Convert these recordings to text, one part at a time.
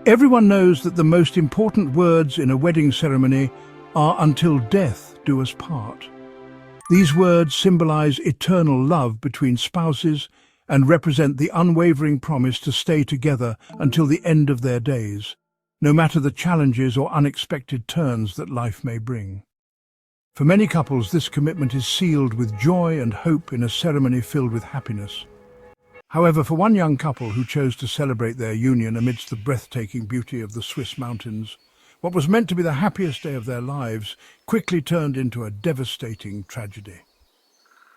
Everyone knows that the most important words in a wedding ceremony are "until death do us part." These words symbolize eternal love between spouses and represent the unwavering promise to stay together until the end of their days, no matter the challenges or unexpected turns that life may bring. For many couples, this commitment is sealed with joy and hope in a ceremony filled with happiness. However, for one young couple who chose to celebrate their union amidst the breathtaking beauty of the Swiss mountains, what was meant to be the happiest day of their lives quickly turned into a devastating tragedy.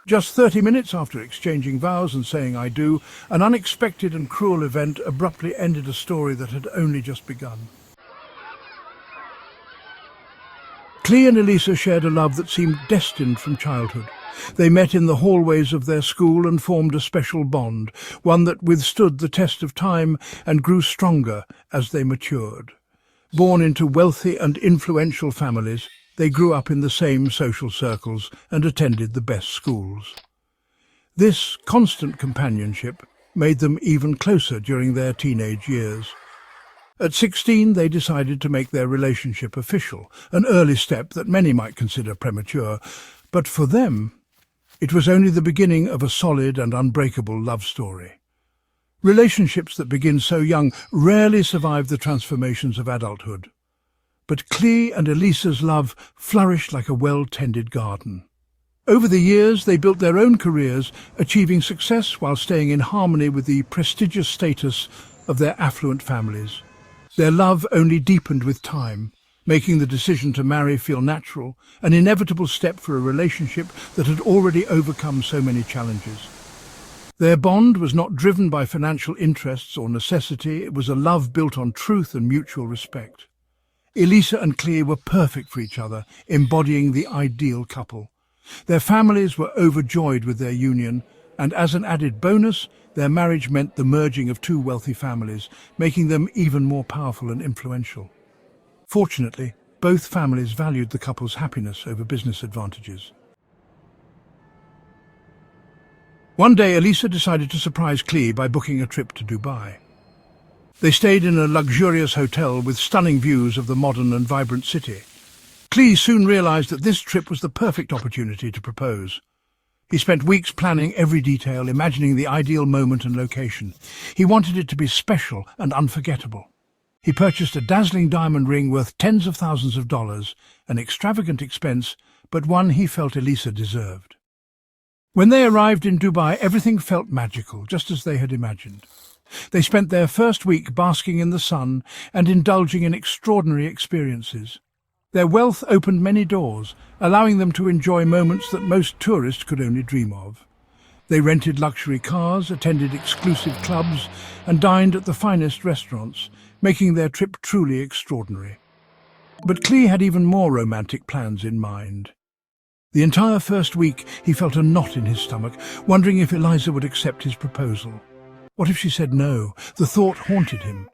Just 30 minutes after exchanging vows and saying "I do," an unexpected and cruel event abruptly ended a story that had only just begun. Clea and Elisa shared a love that seemed destined from childhood. They met in the hallways of their school and formed a special bond, one that withstood the test of time and grew stronger as they matured. Born into wealthy and influential families, they grew up in the same social circles and attended the best schools. This constant companionship made them even closer during their teenage years. At 16, they decided to make their relationship official, an early step that many might consider premature. But for them, it was only the beginning of a solid and unbreakable love story. Relationships that begin so young rarely survive the transformations of adulthood. But Clea and Elisa's love flourished like a well-tended garden. Over the years, they built their own careers, achieving success while staying in harmony with the prestigious status of their affluent families. Their love only deepened with time, making the decision to marry feel natural, an inevitable step for a relationship that had already overcome so many challenges. Their bond was not driven by financial interests or necessity. It was a love built on truth and mutual respect. Elisa and Clea were perfect for each other, embodying the ideal couple. Their families were overjoyed with their union, and as an added bonus, their marriage meant the merging of two wealthy families, making them even more powerful and influential. Fortunately, both families valued the couple's happiness over business advantages. One day, Elisa decided to surprise Clea by booking a trip to Dubai. They stayed in a luxurious hotel with stunning views of the modern and vibrant city. Clea soon realized that this trip was the perfect opportunity to propose. He spent weeks planning every detail, imagining the ideal moment and location. He wanted it to be special and unforgettable. He purchased a dazzling diamond ring worth tens of thousands of dollars, an extravagant expense, but one he felt Elisa deserved. When they arrived in Dubai, everything felt magical, just as they had imagined. They spent their first week basking in the sun and indulging in extraordinary experiences. Their wealth opened many doors, allowing them to enjoy moments that most tourists could only dream of. They rented luxury cars, attended exclusive clubs, and dined at the finest restaurants, making their trip truly extraordinary. But Clea had even more romantic plans in mind. The entire first week, he felt a knot in his stomach, wondering if Eliza would accept his proposal. What if she said no? The thought haunted him.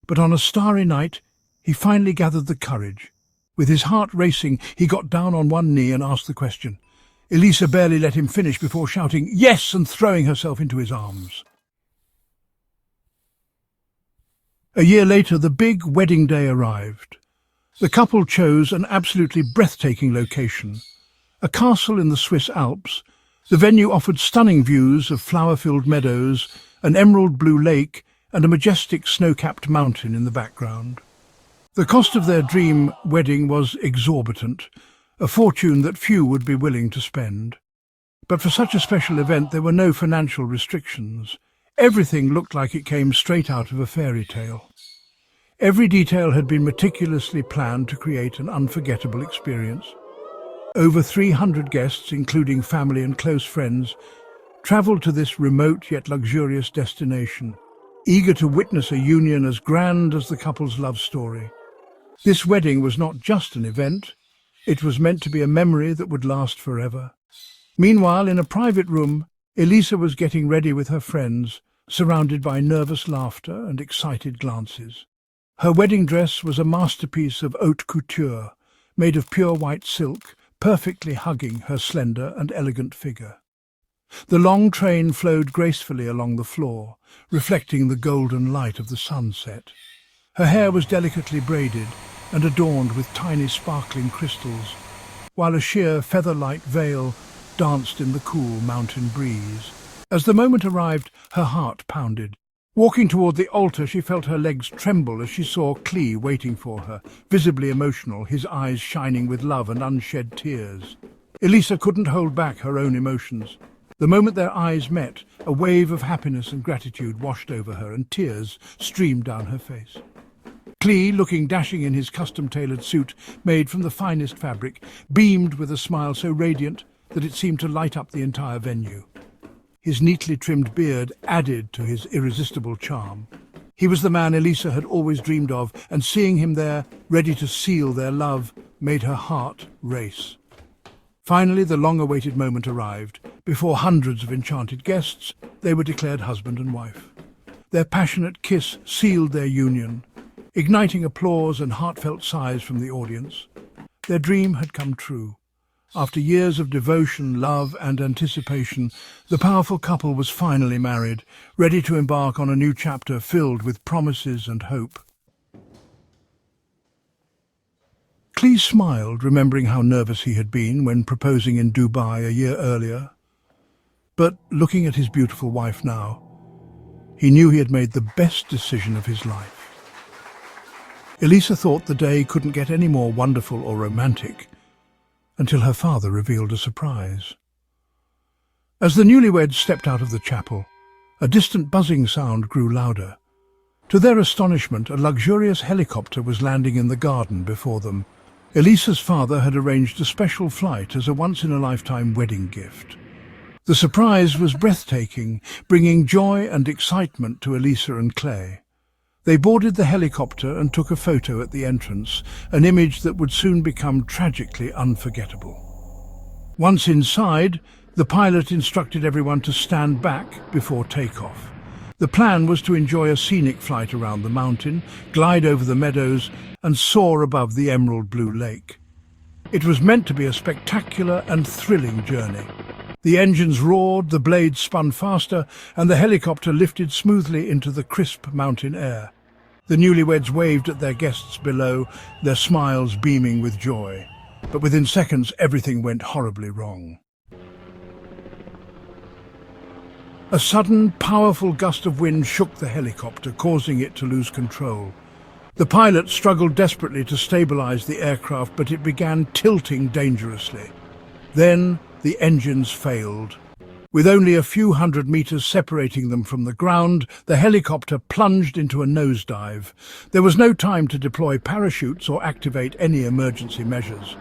But on a starry night, he finally gathered the courage. With his heart racing, he got down on one knee and asked the question. Elisa barely let him finish before shouting "yes" and throwing herself into his arms. A year later, the big wedding day arrived. The couple chose an absolutely breathtaking location. A castle in the Swiss Alps, the venue offered stunning views of flower-filled meadows, an emerald blue lake, and a majestic snow-capped mountain in the background. The cost of their dream wedding was exorbitant, a fortune that few would be willing to spend. But for such a special event, there were no financial restrictions. Everything looked like it came straight out of a fairy tale. Every detail had been meticulously planned to create an unforgettable experience. Over 300 guests, including family and close friends, travelled to this remote yet luxurious destination, eager to witness a union as grand as the couple's love story. This wedding was not just an event, it was meant to be a memory that would last forever. Meanwhile, in a private room, Elisa was getting ready with her friends, surrounded by nervous laughter and excited glances. Her wedding dress was a masterpiece of haute couture, made of pure white silk, perfectly hugging her slender and elegant figure. The long train flowed gracefully along the floor, reflecting the golden light of the sunset. Her hair was delicately braided and adorned with tiny sparkling crystals, while a sheer feather-light veil danced in the cool mountain breeze. As the moment arrived, her heart pounded. Walking toward the altar, she felt her legs tremble as she saw Clee waiting for her, visibly emotional, his eyes shining with love and unshed tears. Elisa couldn't hold back her own emotions. The moment their eyes met, a wave of happiness and gratitude washed over her, and tears streamed down her face. Clee, looking dashing in his custom-tailored suit made from the finest fabric, beamed with a smile so radiant that it seemed to light up the entire venue. His neatly trimmed beard added to his irresistible charm. He was the man Elisa had always dreamed of, and seeing him there, ready to seal their love, made her heart race. Finally, the long-awaited moment arrived. Before hundreds of enchanted guests, they were declared husband and wife. Their passionate kiss sealed their union, igniting applause and heartfelt sighs from the audience. Their dream had come true. After years of devotion, love, and anticipation, the powerful couple was finally married, ready to embark on a new chapter filled with promises and hope. Clee smiled, remembering how nervous he had been when proposing in Dubai a year earlier. But looking at his beautiful wife now, he knew he had made the best decision of his life. Elisa thought the day couldn't get any more wonderful or romantic until her father revealed a surprise. As the newlyweds stepped out of the chapel, a distant buzzing sound grew louder. To their astonishment, a luxurious helicopter was landing in the garden before them. Elisa's father had arranged a special flight as a once-in-a-lifetime wedding gift. The surprise was breathtaking, bringing joy and excitement to Elisa and Clay. They boarded the helicopter and took a photo at the entrance, an image that would soon become tragically unforgettable. Once inside, the pilot instructed everyone to stand back before takeoff. The plan was to enjoy a scenic flight around the mountain, glide over the meadows, and soar above the emerald blue lake. It was meant to be a spectacular and thrilling journey. The engines roared, the blades spun faster, and the helicopter lifted smoothly into the crisp mountain air. The newlyweds waved at their guests below, their smiles beaming with joy. But within seconds, everything went horribly wrong. A sudden, powerful gust of wind shook the helicopter, causing it to lose control. The pilot struggled desperately to stabilize the aircraft, but it began tilting dangerously. Then the engines failed. With only a few hundred meters separating them from the ground, the helicopter plunged into a nosedive. There was no time to deploy parachutes or activate any emergency measures.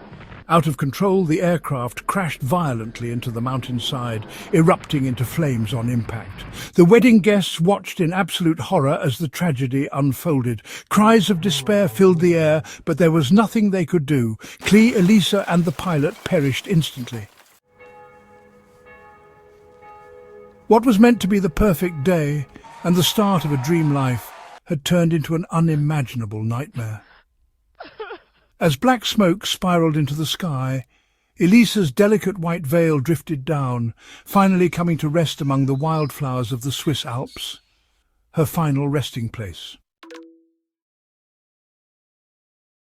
Out of control, the aircraft crashed violently into the mountainside, erupting into flames on impact. The wedding guests watched in absolute horror as the tragedy unfolded. Cries of despair filled the air, but there was nothing they could do. Clee, Elisa, and the pilot perished instantly. What was meant to be the perfect day and the start of a dream life had turned into an unimaginable nightmare. As black smoke spiraled into the sky, Elisa's delicate white veil drifted down, finally coming to rest among the wildflowers of the Swiss Alps, her final resting place.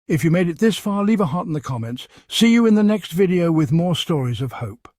If you made it this far, leave a heart in the comments. See you in the next video with more stories of hope.